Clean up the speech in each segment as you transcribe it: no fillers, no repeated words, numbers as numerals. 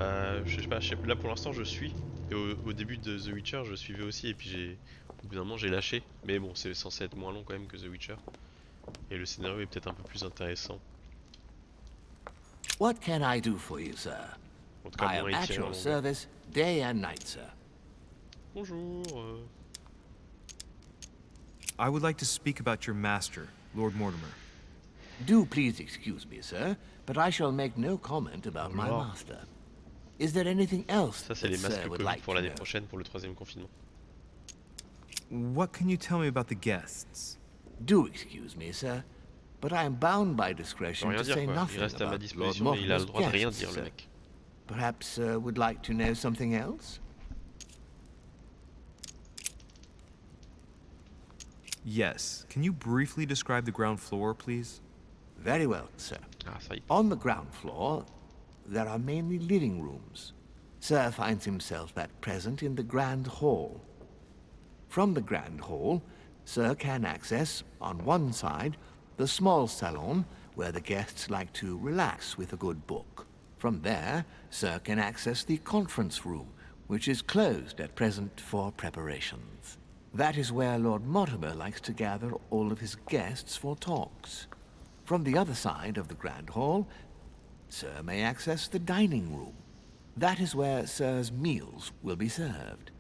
Bah, là pour l'instant je suis. Et au début de The Witcher, je suivais aussi, et puis au bout d'un moment j'ai lâché. Mais bon, c'est censé être moins long quand même que The Witcher. Et le scénario est peut-être un peu plus intéressant. What can I do for you, sir? En tout cas, I moins am at étiré en your longueur. service, day and night, sir. Bonjour. I would like to speak about your master, Lord Mortimer. Do please excuse me, sir, but I shall make no comment about my Alors. master. Is there anything else Ça, c'est that les masques sir would Covid like pour to l'année know? prochaine, pour le 3e confinement. What can you tell me about the guests? Do excuse me, sir, but I am bound by Je peux discretion rien to dire say quoi. Il nothing reste à ma about Lord disposition, mais il a le Mortimer's droit de rien guests, dire, le sir. mec. Perhaps sir would like to know something else? Yes. Can you briefly describe the ground floor, please? Very well, sir. Ah, ça y est. On the ground floor, there are mainly living rooms. Sir finds himself at present in the Grand Hall. From the Grand Hall, Sir can access, on one side, the small salon where the guests like to relax with a good book. From there, Sir can access the conference room, which is closed at present for preparations. That is where Lord Mortimer likes to gather all of his guests for talks. From the other side of the Grand Hall, Sir may access the dining room. That is where Sir's meals will be served.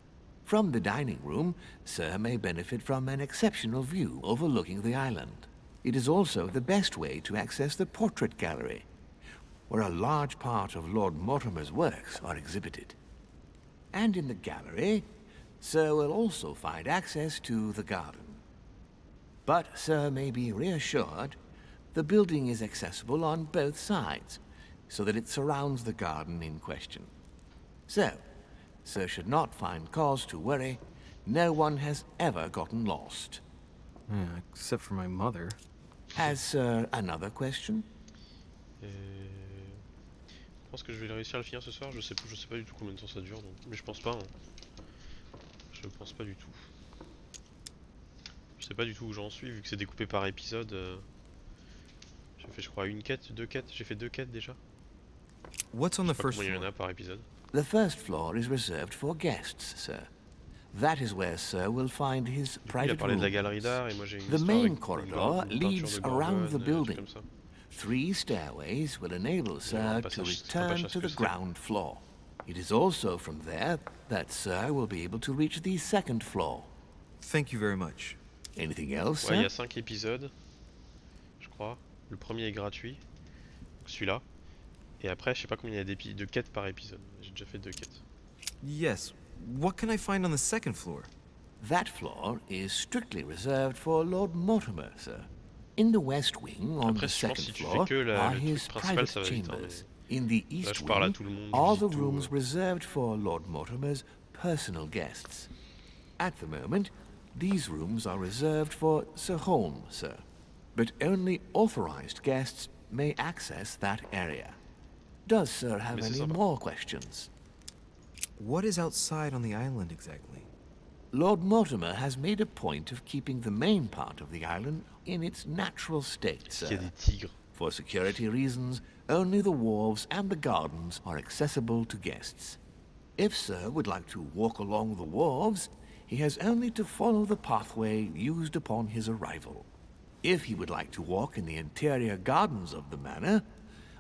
From the dining room, Sir may benefit from an exceptional view overlooking the island. It is also the best way to access the portrait gallery, where a large part of Lord Mortimer's works are exhibited. And in the gallery, Sir will also find access to the garden. But Sir may be reassured, the building is accessible on both sides, so that it surrounds the garden in question. So, Sir should not find cause to worry. No one has ever gotten lost. Except for my mother. Has Sir another question? Je pense que je vais réussir à le finir ce soir. Je sais pas du tout combien de temps ça dure, donc... mais je pense pas. Hein. Je pense pas du tout. Je sais pas du tout où j'en suis, vu que c'est découpé par épisode. J'ai fait, je crois, une quête, deux quêtes. J'ai fait 2 quêtes déjà. What's on Je the sais pas first combien il y en floor? a par épisode. The first floor is reserved for guests, sir. That is where Sir will find his Du coup, il a private parlé de la rooms. galerie d'art et moi j'ai une The histoire main avec corridor une peinture leads de around the Gorgone, des trucs building. comme ça. 3 stairways will enable un Sir to passage return to the secret. ground floor. It is also from there that Sir will be able to reach the second floor. Thank you very much. Anything else, Ouais, il y sir? a 5 épisodes, je crois. Le premier est gratuit, donc celui-là. Et après, je sais pas combien il y a de quêtes par épisode. J'ai déjà fait 2 quêtes. Yes. What can I find on the second floor? That floor is strictly reserved for Lord Mortimer, sir. In the west wing, on Après, the je pense second si tu floor, fais que are le his truc principal, private ça va vite. Hein, chambers. In the là, east je parle à wing tout le monde, are je the visite tout. rooms reserved for Lord Mortimer's personal guests. At the moment, these rooms are reserved for Sir Holm, sir. But only authorized guests may access that area. Does Sir have Mais c'est any sympa. more questions? What is outside on the island exactly? Lord Mortimer has made a point of keeping the main part of the island in its natural state, Est-ce qu'il y sir. a des tigres? For security reasons, only the wharves and the gardens are accessible to guests. If Sir would like to walk along the wharves, he has only to follow the pathway used upon his arrival. If he would like to walk in the interior gardens of the manor,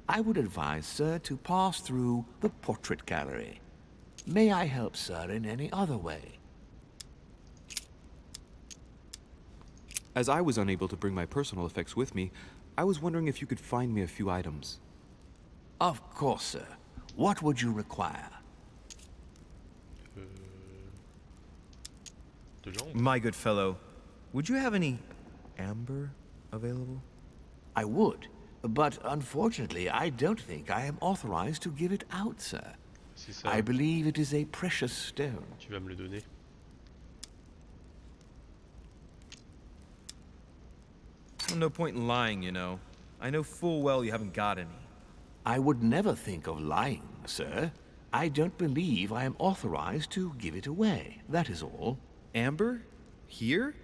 I would advise Sir to pass through the portrait gallery. May I help Sir in any other way? As I was unable to bring my personal effects with me, I was wondering if you could find me a few items. Of course, sir. What would you require? De l'ambre? My good fellow, would you have any amber available? I would, but unfortunately I don't think I am authorized to give it out, sir. C'est ça, I believe it is a precious stone. tu vas me le donner. No point in lying, you know. I know full well you haven't got any. I would never think of lying, sir. I don't believe I am authorized to give it away, that is all. Amber? Here?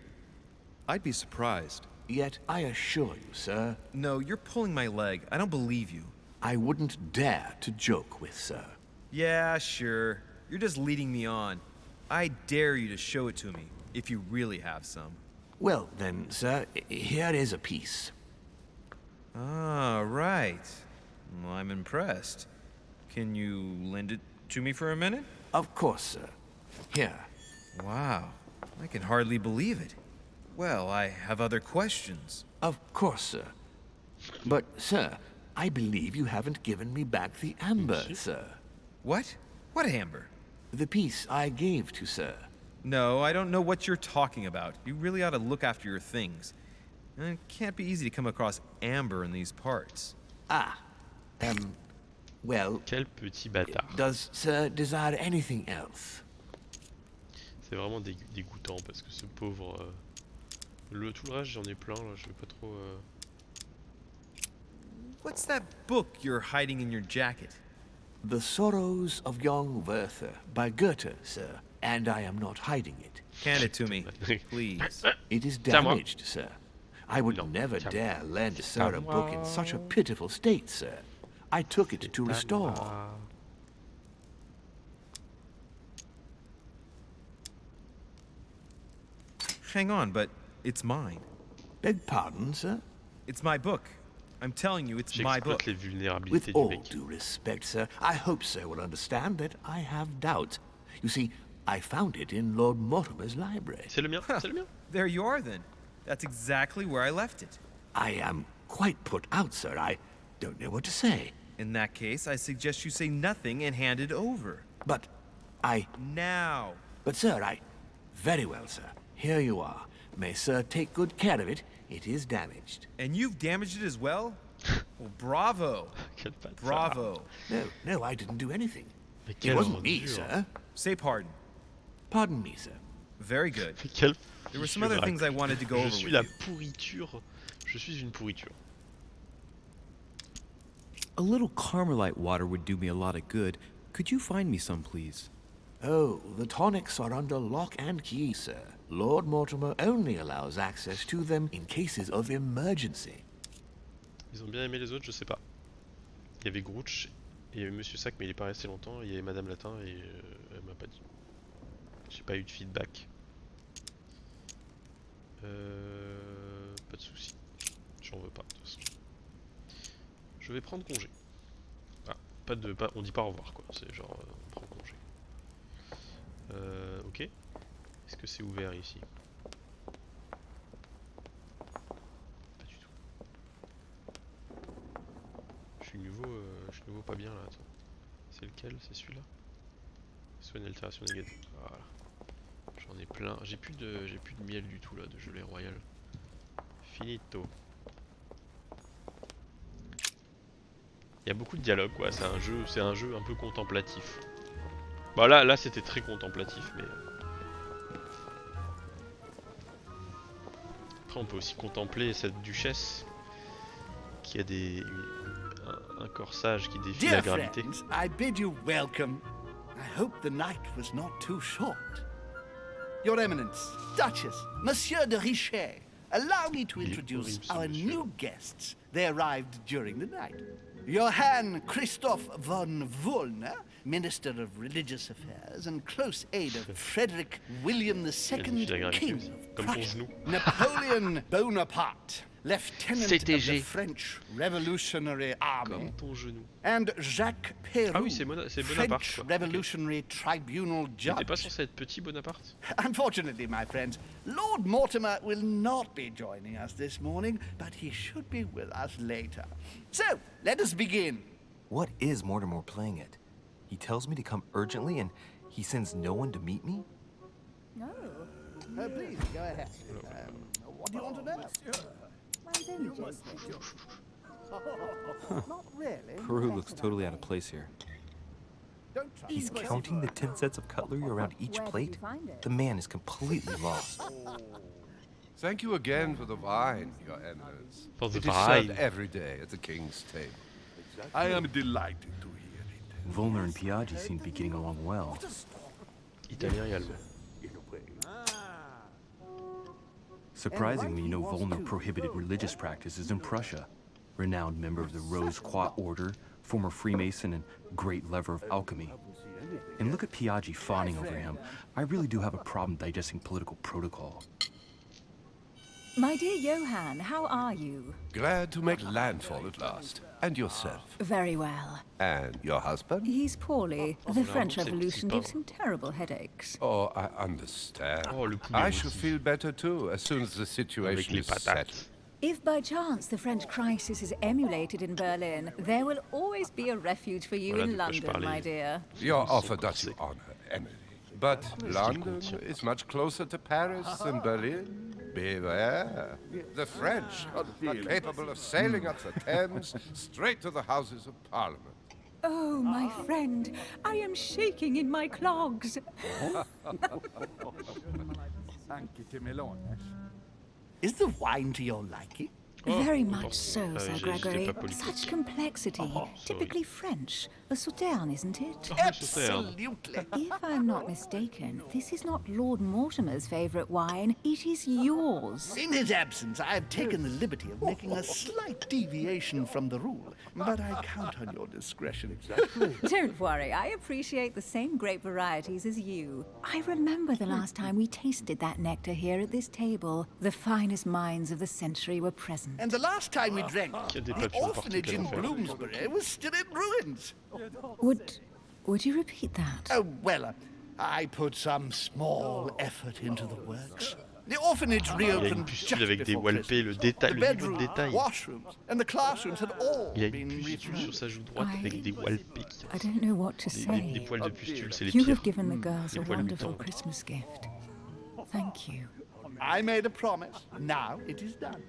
I'd be surprised. Yet I assure you, sir, No, you're pulling my leg. I don't believe you. I wouldn't dare to joke with Sir. Yeah, sure. You're just leading me on. I dare you to show it to me, if you really have some. Well, then, sir, here is a piece. Ah, right. Well, I'm impressed. Can you lend it to me for a minute? Of course, sir. Here. Wow, I can hardly believe it. Well, I have other questions. Of course, sir. But, sir, I believe you haven't given me back the amber, sir. What? What amber? The piece I gave to sir. No, I don't know what you're talking about. You really ought to look after your things. It can't be easy to come across amber in these parts. Ah. Well, Quel petit bâtard. does sir desire anything else? C'est vraiment dégoûtant parce que ce pauvre... tout le reste j'en ai plein là, je vais pas trop... What's that book you're hiding in your jacket? The Sorrows of Young Werther by Goethe, sir. And I am not hiding it. Hand it to me, please. It is C'est à moi. damaged, sir. I would Non, never c'est à dare moi. lend C'est sir à a book in moi. such a pitiful state, sir. I took it to restore. Hang on, but it's mine. Beg pardon, sir? It's my book. I'm telling you, it's my book. J'exploite les vulnérabilités With du all mec. due respect, sir, I hope sir will understand that I have doubts. You see, I found it in Lord Mortimer's library. C'est le mien, c'est le mien. There you are, then. That's exactly where I left it. I am quite put out, sir. I don't know what to say. In that case, I suggest you say nothing and hand it over. But Now. But sir, very well, sir. Here you are. May sir take good care of it. It is damaged. And you've damaged it as well? Well, bravo. Quel bâtard. Bravo. No, I didn't do anything. Mais It quelle wasn't me, ordure. sir. Say pardon. Pardon me, sir. Very good. Mais quel There were some other things I wanted to go over Je suis with la you. pourriture. Je suis une pourriture. A little Carmelite water would do me a lot of good. Could you find me some, please? Oh, the tonics are under lock and key, sir. Lord Mortimer only allows access to them in cases of emergency. Ils ont bien aimé les autres, je sais pas. Il y avait Grouch, il y avait Monsieur Sac, mais il est pas resté longtemps. Il y avait Madame Latin et elle m'a pas dit. J'ai pas eu de feedback. Pas de soucis. J'en veux pas de toute façon. Je vais prendre congé. Ah, on dit pas au revoir quoi. C'est genre on prend congé. Ok. Est-ce que c'est ouvert ici? Pas du tout. Je suis nouveau pas bien là. Attends. C'est lequel? C'est celui-là? Soit une altération négative. Voilà. J'en ai plein. J'ai plus de miel du tout là, de gelée royale. Finito. Il y a beaucoup de dialogue quoi. C'est un jeu un peu contemplatif. Bah là c'était très contemplatif, mais après on peut aussi contempler cette duchesse qui a un corsage qui défie la Dear gravité. friends, I bid you welcome. I hope the night was not too short. Your Eminence, Duchess, Monsieur de Richet, allow me to introduce horrible, ce our monsieur. new guests. They arrived during the night. Johann Christoph von Wollner, Minister of Religious Affairs and close aide of Frederick William II, King of Comme ton Prussia. genou. Napoleon Bonaparte, Lieutenant of the CTG. French Revolutionary Army. Comme ton genou. And Jacques Perroux, Ah oui, c'est Bonaparte, French quoi. Ok. Revolutionary Tribunal Mais t'es pas Judge. censé être petit Bonaparte? Unfortunately, my friends, Lord Mortimer will not be joining us this morning, but he should be with us later. So, let us begin. What is Mortimer playing at? He tells me to come urgently and he sends no one to meet me? No. Please, go ahead. What do you want to know? Mine's only just Not really. Peru looks totally out of place here. Don't try. He's counting the 10 sets of cutlery around each Where did plate? you find it? The man is completely lost. Thank you again for the wine, Your Eminence. For the It is served wine. every day at the king's table. I am delighted to hear it. Volner and Piaggi seem to be getting along well. Italien et allemand. Surprisingly, you know Volner prohibited religious practices in Prussia. Renowned member of the Rose Croix Order, former Freemason and great lover of alchemy. And look at Piaggi fawning over him. I really do have a problem digesting political protocol. My dear Johann, how are you? Glad to make landfall at last. And yourself? Very well. And your husband? He's poorly. The French Revolution gives him terrible headaches. Oh, I understand. Oh, le poulet I aussi. shall feel better too as soon as the Avec situation les is settled. patates. If by chance the French crisis is emulated in Berlin, there will always be a refuge for you Voilà in de quoi je London, my parlais. dear. Your offer does you honor, Emily. But London is much closer to Paris than Berlin. Beware. The French are capable of sailing up the Thames straight to the Houses of Parliament. Oh, my friend, I am shaking in my clogs. Is the wine to your liking? Very much so, Sir j'étais Gregory. pas poli. Such complexity. Typically French. A sauterne, isn't it? Absolutely. If I'm not mistaken, this is not Lord Mortimer's favourite wine. It is yours. In his absence, I have taken the liberty of making a slight deviation from the rule, but I count on your discretion. Don't worry, I appreciate the same grape varieties as you. I remember the last time we tasted that nectar here at this table. The finest minds of the century were present. And the last time we drank, Qu'il y a des the papillons partout, orphanage quel in enfer. Bloomsbury was still in ruins. Would you repeat that? Oh, well, I put some small effort into the works. The orphanage Il y a une reopened pustule just avec des before wallpés, le Christmas. détail, The le niveau de bedrooms, détail. washrooms, and the classrooms had all Il y a been une pustule sur sa joue droite I- avec des wallpés qui I don't know what to des say. poils de pustule, c'est les You pires. have given the girls a Les poils wonderful mutants. Christmas gift. Thank you. I made a promise. Now it is done.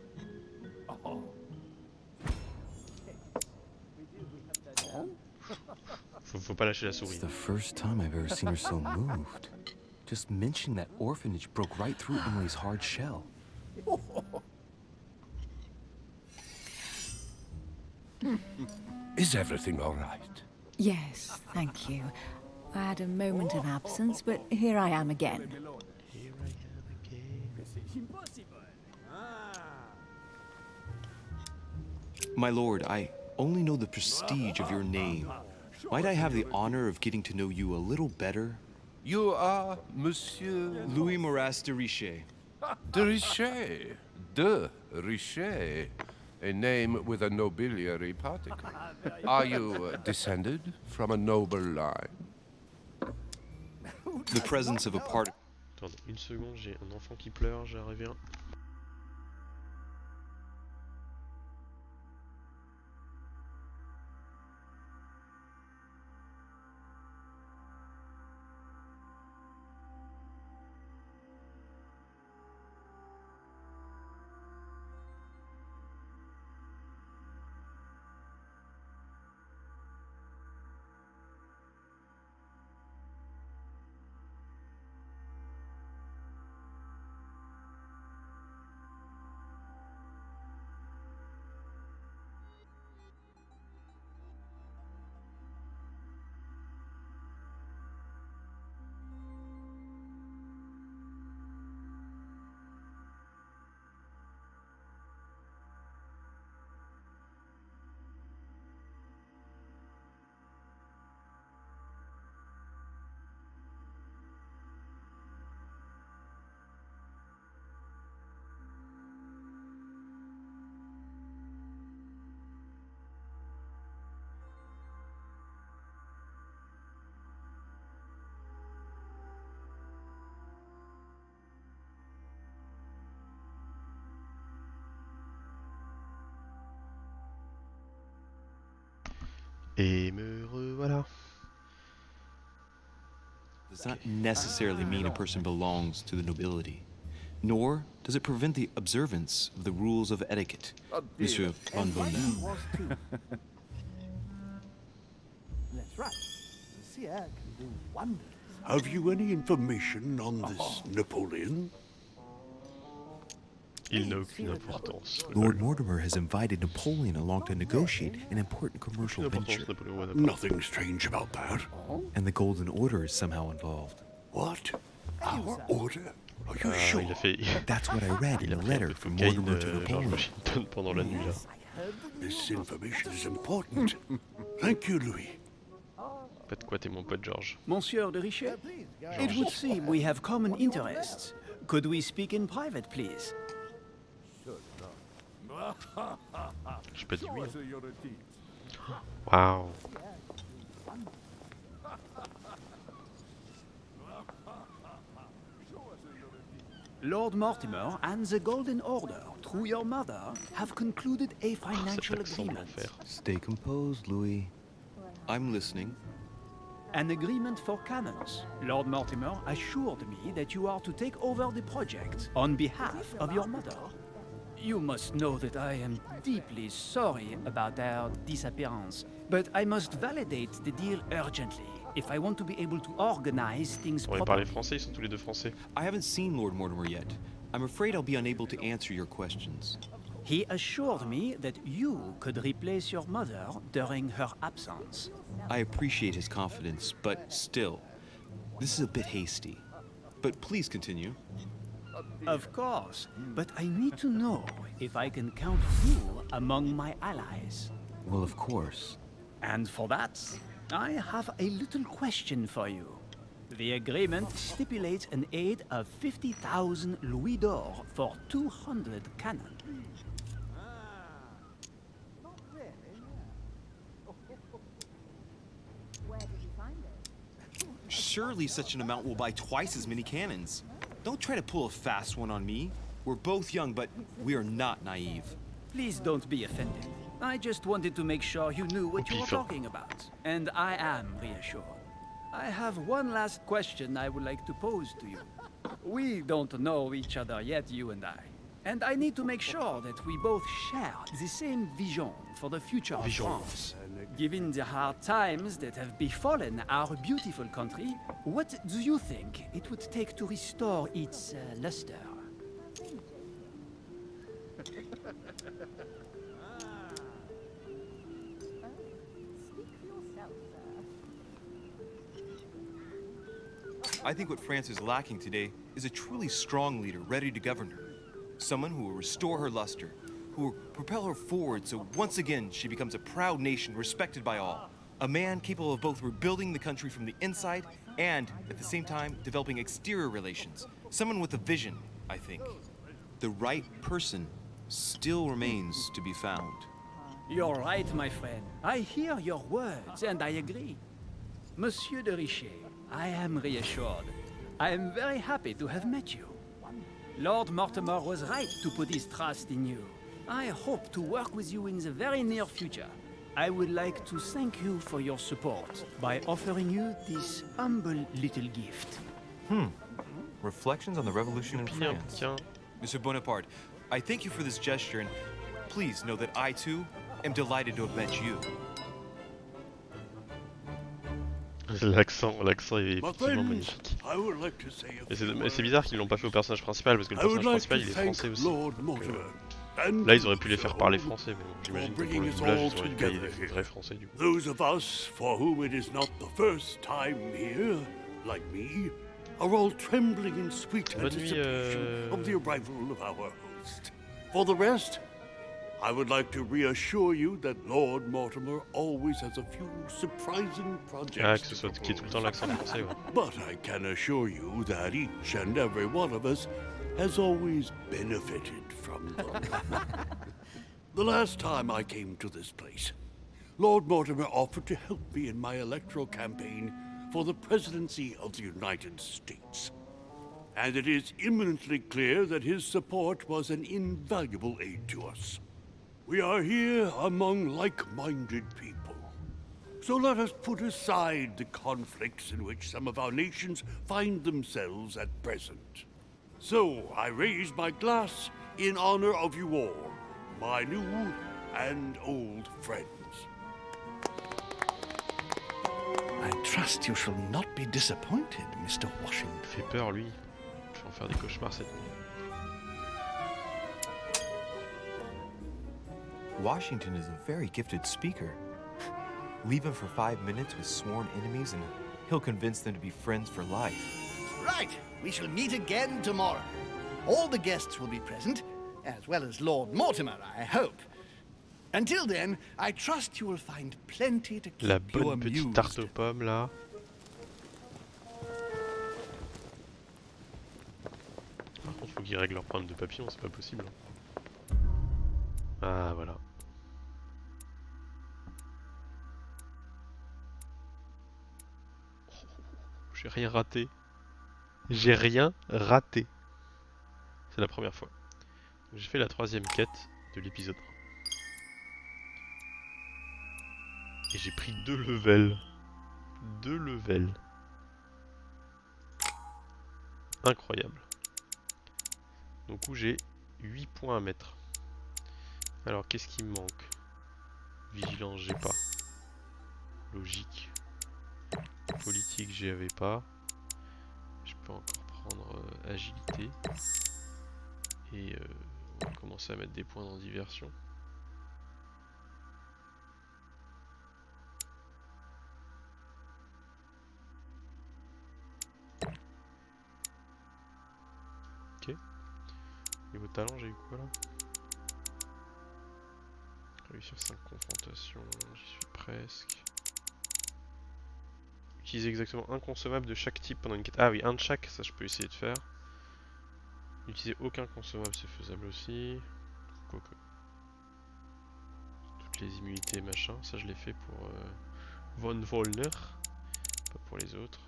Faut pas lâcher la It's souris. the first time I've ever seen her so moved. Just mentioning that orphanage broke right through Emily's hard shell. Is everything all right? Yes, thank you. I had a moment of absence, but here I am again. Here I am again. My lord, I only know the prestige of your name. Might I have the honor of getting to know you a little better? You are Monsieur Louis Moras de Richet. de Richet. De Richet. A name with a nobiliary particle. Are you descended from a noble line? The presence of a part. Attends, une seconde, j'ai un enfant qui pleure, j'arrive bien. Et me revoilà. Does not necessarily mean a person belongs to the nobility, nor does it prevent the observance of the rules of etiquette. Monsieur von Bonne. Was too. That's right. The seer can do wonders. Have you any information on this Napoleon? Il n'a aucune importance. Lord Mortimer has invited Napoleon along to negotiate an important commercial Aucune importance, venture, Napoléon Bonaparte. Nothing strange about that. and the Golden Order is somehow involved. What? Our order? Are you sure? Il a fait, That's what I read in il a a pris un letter peu de from cocaïne, Mortimer to George Napoleon. Washington pendant la nuit là. This information is important. Thank you, Louis. Pas de quoi, t'es mon pote George. Monsieur de Richet, it would seem we have common interests. Could we speak in private, please? J'ai pas dit oui. Hein. Waouh. Lord Mortimer and the Golden Order, through your mother, have concluded a financial Cet accent agreement. d'enfer. Stay composed, Louis. I'm listening. An agreement for cannons. Lord Mortimer assured me that you are to take over the project on behalf of your mother. You must know that I am deeply sorry about their disappearance, but I must validate the deal urgently if I want to be able to organize things On va properly. parler français, ils sont tous les deux français. I haven't seen Lord Mortimer yet. I'm afraid I'll be unable to answer your questions. He assured me that you could replace your mother during her absence. I appreciate his confidence, but still, this is a bit hasty. But please continue. Of course, but I need to know if I can count you among my allies. Well, of course. And for that, I have a little question for you. The agreement stipulates an aid of 50,000 louis d'or for 200 cannon. Surely such an amount will buy twice as many cannons. Don't try to pull a fast one on me. We're both young, but we are not naive. Please don't be offended. I just wanted to make sure you knew what you were talking about. And I am reassured. I have one last question I would like to pose to you. We don't know each other yet, you and I. And I need to make sure that we both share the same vision for the future of France. Given the hard times that have befallen our beautiful country, what do you think it would take to restore its luster? I think what France is lacking today is a truly strong leader ready to govern her. Someone who will restore her luster, who will propel her forward so once again she becomes a proud nation respected by all. A man capable of both rebuilding the country from the inside and, at the same time, developing exterior relations. Someone with a vision, I think. The right person still remains to be found. You're right, my friend. I hear your words, and I agree. Monsieur de Richet, I am reassured. I am very happy to have met you. Lord Mortimer was right to put his trust in you. I hope to work with you in the very near future. I would like to thank you for your support by offering you this humble little gift. Reflections on the Revolution in France. Tiens. Monsieur Bonaparte, I thank you for this gesture, and please know that I, too, am delighted to have met you. L'accent est effectivement magnifique. I would like to say a Et few c'est bizarre qu'ils l'ont pas fait au personnage principal parce que le I would personnage like principal to il est thank français aussi. Lord Mortimer. Là ils auraient pu les faire parler français, mais bon, j'imagine que pour bringing le us doublage all ils auraient payé together des vrais français du coup. Those of us for whom it is not the first time here, like me, are all trembling in sweet Bonne nuit, anticipation of the arrival of our host. For the rest, I would like to reassure you that Lord Mortimer always has a few surprising projects Ah, que ce to soit qu'il y ait tout le temps propose. l'accent français, ouais. But I can assure you that each and every one of us has always benefited from them. The last time I came to this place, Lord Mortimer offered to help me in my electoral campaign for the presidency of the United States. And it is imminently clear that his support was an invaluable aid to us. We are here among like-minded people. So let us put aside the conflicts in which some of our nations find themselves at present. So I raise my glass in honor of you all, my new and old friends. I trust you shall not be disappointed, Mr. Washington. Il fait peur lui. Je vais en faire des cauchemars cette nuit. Washington is a very gifted speaker. Leave him for 5 minutes with sworn enemies and he'll convince them to be friends for life. Right, we shall meet again tomorrow. All the guests will be present, as well as Lord Mortimer, I hope. Until then, I trust you will find plenty to La keep you bonne petite amused. tarte aux pommes là. Par contre, faut qu'ils règlent leur problème de papillon, c'est pas possible. Ah voilà. J'ai rien raté. J'ai rien raté. C'est la première fois. J'ai fait la 3e quête de l'épisode 1. Et j'ai pris 2 levels. 2 levels. Incroyable. Donc où j'ai 8 points à mettre. Alors qu'est-ce qui me manque? Vigilance, j'ai pas. Logique. Politique, j'y avais pas. Je peux encore prendre agilité. Et on va commencer à mettre des points dans diversion. Ok. Niveau talent, j'ai eu quoi là? Réussir 5 confrontations, j'y suis presque. Utiliser exactement un consommable de chaque type pendant une quête. Ah oui, un de chaque, ça je peux essayer de faire. Utiliser aucun consommable, c'est faisable aussi. Quoique. Toutes les immunités, machin, ça je l'ai fait pour venir, pas pour les autres.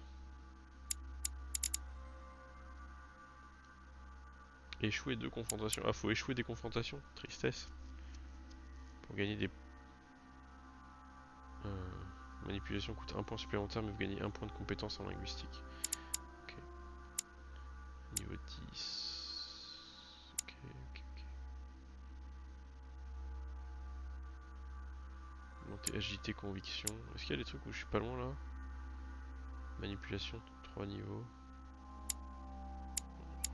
Échouer 2 confrontations. Ah, faut échouer des confrontations. Tristesse. Pour gagner des... manipulation coûte 1 point supplémentaire, mais vous gagnez 1 point de compétence en linguistique. Ok. Niveau 10. Ok. Monter agilité, conviction. Est-ce qu'il y a des trucs où je suis pas loin là? Manipulation, 3 niveaux.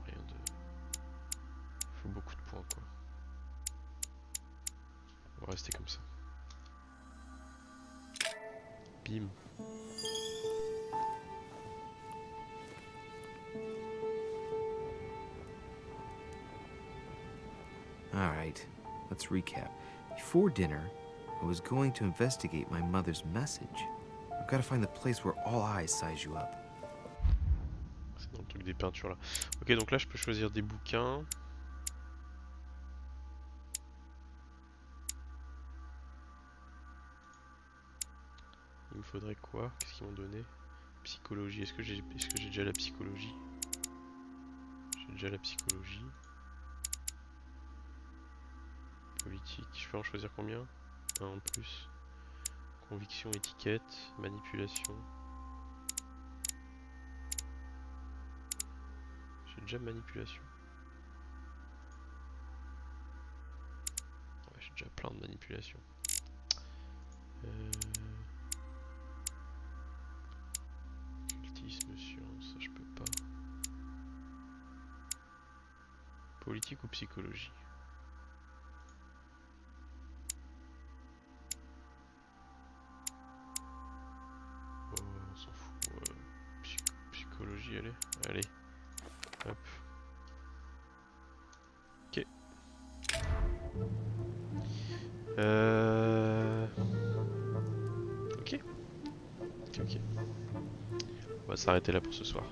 Rien de... faut beaucoup de points quoi. On va rester comme ça. Bim. All right, let's recap. Before dinner, I was going to investigate my mother's message. I've got to find the place where all eyes size you up. C'est dans le truc des peintures là. Ok, donc là je peux choisir des bouquins. Il me faudrait quoi? Qu'est-ce qu'ils m'ont donné? Psychologie. Est-ce que j'ai déjà la psychologie? J'ai déjà la psychologie. Politique. Je peux en choisir combien? Un en plus. Conviction, étiquette, manipulation. J'ai déjà manipulation. Ouais, j'ai déjà plein de manipulations. Occultisme, science, ça je peux pas. Politique ou psychologie? Oh, on s'en fout. Psychologie, allez. Allez. Hop. Ok. Ok. On va s'arrêter là pour ce soir.